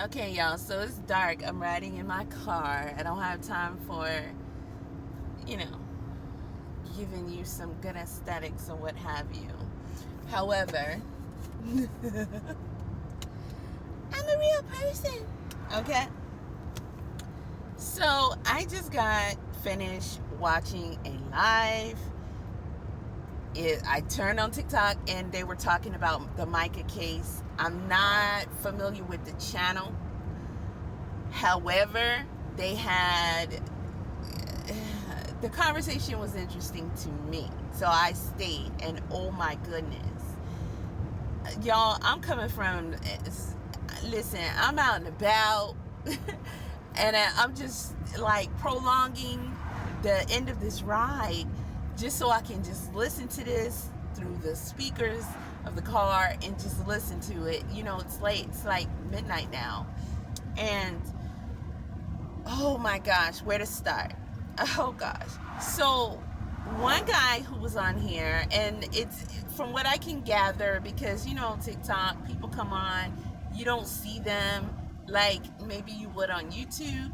Okay, y'all, so it's dark. I'm riding in my car. I don't have time for, you know, giving you some good aesthetics or what have you. However, I'm a real person. Okay? So I just got finished watching a live. I turned on TikTok and they were talking about the Mica case. I'm not familiar with the channel. However, they had the conversation was interesting to me. So I stayed, and oh my goodness. Y'all, I'm coming from, listen, I'm out and about, and I'm just like prolonging the end of this ride just so I can just listen to this through the speakers of the car and just listen to it. You know, it's late, it's like midnight now. And oh my gosh, where to start? Oh gosh. So, one guy who was on here, and it's from what I can gather, because you know, TikTok, people come on, you don't see them like maybe you would on YouTube.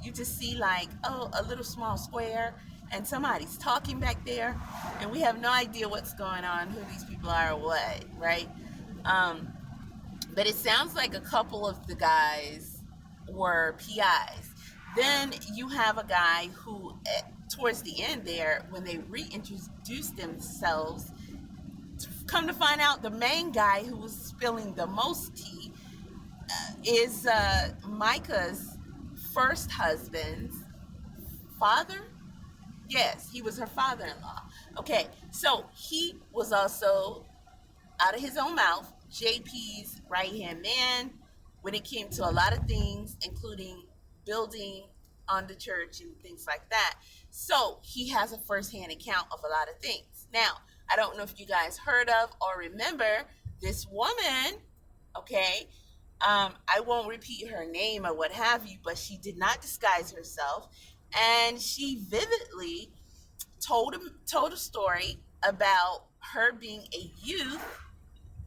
You just see, like, oh, a little small square, and somebody's talking back there, and we have no idea what's going on, who these people are, or what, right? Um, but it sounds like a couple of the guys were PIs. Then you have a guy who, towards the end there, when they reintroduced themselves, come to find out the main guy who was spilling the most tea is Mica's first husband's father. Yes, he was her father-in-law. Okay, so he was also, out of his own mouth, JP's right hand man when it came to a lot of things, including building on the church and things like that. So he has a first-hand account of a lot of things. Now, I don't know if you guys heard of or remember this woman, okay? I won't repeat her name or what have you, but she did not disguise herself, and she vividly told a story about her being a youth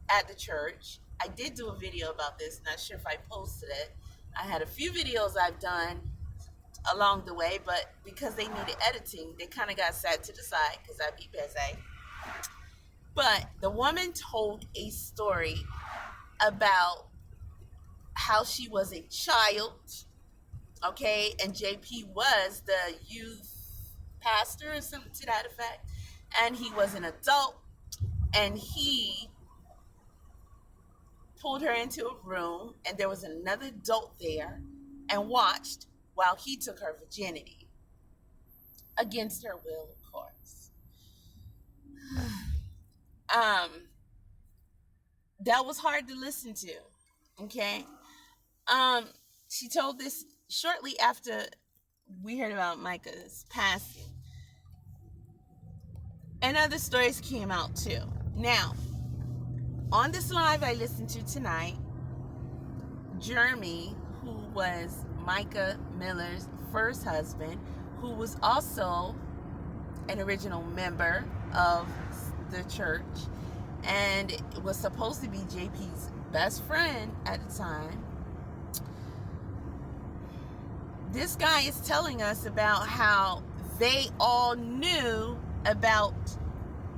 at the church. I did do a video about this, not sure if I posted it. I had a few videos I've done along the way, but because they needed editing, they kind of got set to the side because I'd be busy. But the woman told a story about how she was a child, okay, and JP was the youth pastor or something to that effect, and he was an adult, and he pulled her into a room, and there was another adult there and watched while he took her virginity against her will, of course. um that was hard to listen to. Okay. um she told this shortly after we heard about Mica's passing, and other stories came out too. Now, on this live I listened to tonight, Jeremy, who was Mica Miller's first husband, who was also an original member of the church and was supposed to be JP's best friend at the time. This guy is telling us about how they all knew about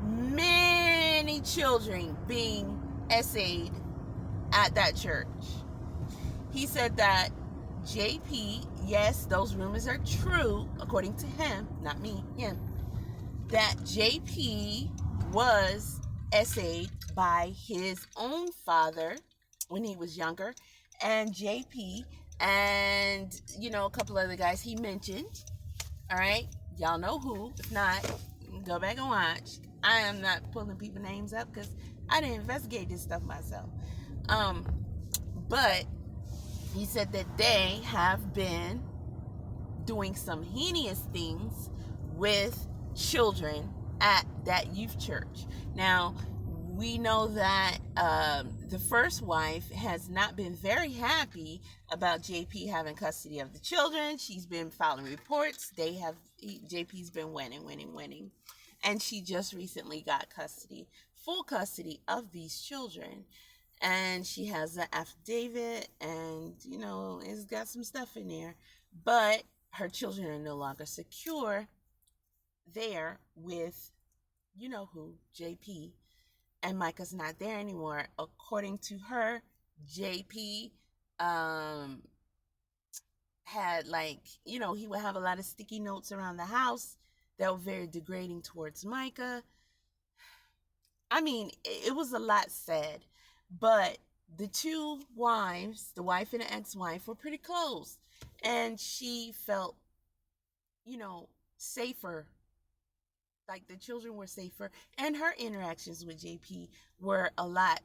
many children being essayed at that church. He said that JP, yes, those rumors are true, according to him, not me, him, that JP was essayed by his own father when he was younger, and JP and, you know, a couple other guys he mentioned. All right, y'all know who. If not, go back and watch. I am not pulling people names up because I didn't investigate this stuff myself. But he said that they have been doing some heinous things with children at that youth church. Now, we know that the first wife has not been very happy about JP having custody of the children. She's been filing reports. JP's been winning. And she just recently got full custody of these children. and she has an affidavit, and it's got some stuff in there, but her children are no longer secure there with who, JP, and Mica's not there anymore. According to her, JP had, like, he would have a lot of sticky notes around the house that were very degrading towards Mica. I mean, it was a lot said, but the two wives, the wife and the ex-wife, were pretty close, and she felt, safer. Like, the children were safer, and her interactions with JP were a lot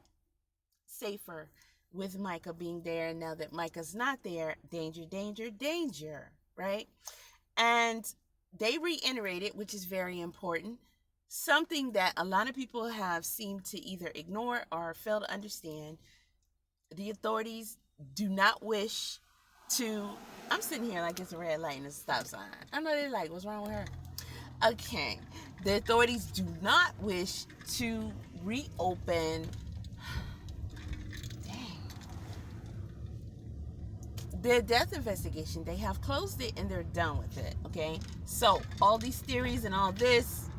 safer with Mica being there. And now that Mica's not there, danger, danger, danger, right? And they reiterated, which is very important, something that a lot of people have seemed to either ignore or fail to understand. The authorities do not wish to... I'm sitting here like it's a red light and it's a stop sign. I know they're like, what's wrong with her? Okay. The authorities do not wish to reopen the death investigation. They have closed it and they're done with it. Okay. So all these theories and all this,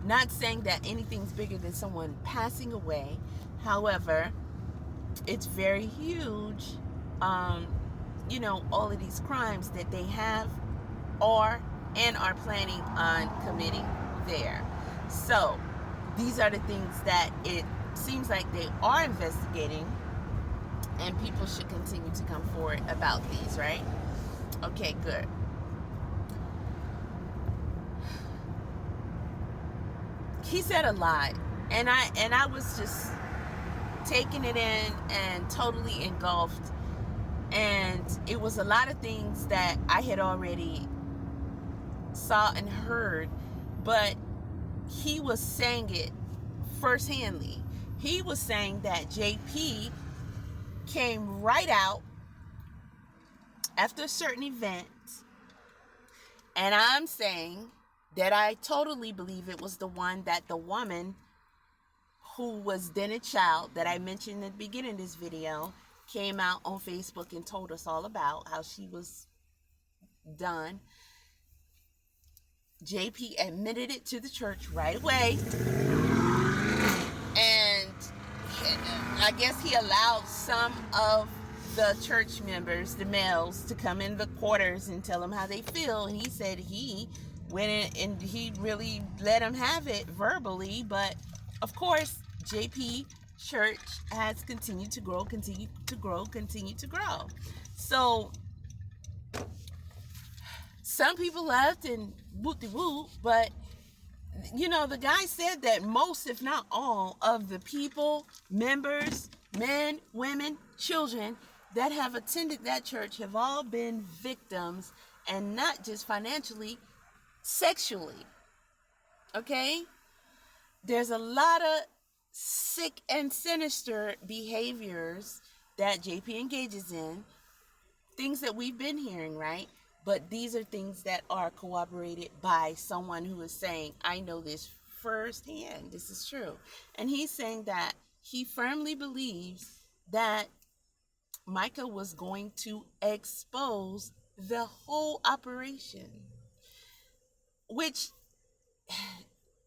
not saying that anything's bigger than someone passing away. However, it's very huge. All of these crimes that they have are planning on committing there. So these are the things that it seems like they are investigating, and people should continue to come forward about these, right? Okay, good. He said a lot, and I was just taking it in and totally engulfed, and it was a lot of things that I had already saw and heard, but he was saying it firsthandly. He was saying that JP came right out after a certain event, and I'm saying that I totally believe it was the one that the woman who was then a child that I mentioned at the beginning of this video came out on Facebook and told us all about how she was done. JP admitted it to the church right away, and I guess he allowed some of the church members, the males, to come in the quarters and tell him how they feel. And he said he went in and he really let them have it verbally. But of course, JP Church has continued to grow, continue to grow, continue to grow. So some people left and whoop-de-whoop, but the guy said that most, if not all, of the people, members, men, women, children that have attended that church have all been victims, and not just financially, sexually. Okay? There's a lot of sick and sinister behaviors that JP engages in, things that we've been hearing, right? But these are things that are corroborated by someone who is saying, I know this firsthand. This is true. And he's saying that he firmly believes that Mica was going to expose the whole operation. Which,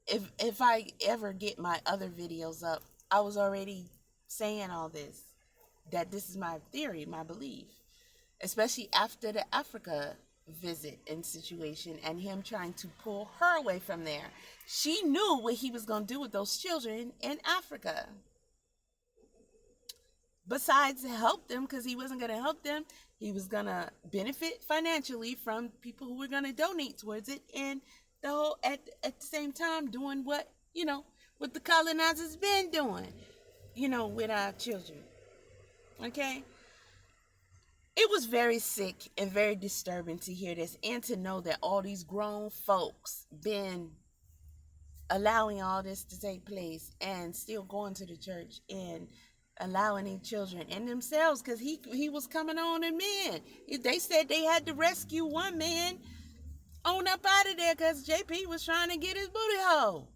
if I ever get my other videos up, I was already saying all this. That this is my theory, my belief. Especially after the Africa visit and situation and him trying to pull her away from there. She knew what he was going to do with those children in Africa. Besides help them, because he wasn't going to help them, he was going to benefit financially from people who were going to donate towards it, and the whole at the same time doing what the colonizers been doing, with our children. Okay? It was very sick and very disturbing to hear this, and to know that all these grown folks been allowing all this to take place and still going to the church and allowing these children and themselves, because he was coming on in men. They said they had to rescue one man on up out of there because JP was trying to get his booty hole.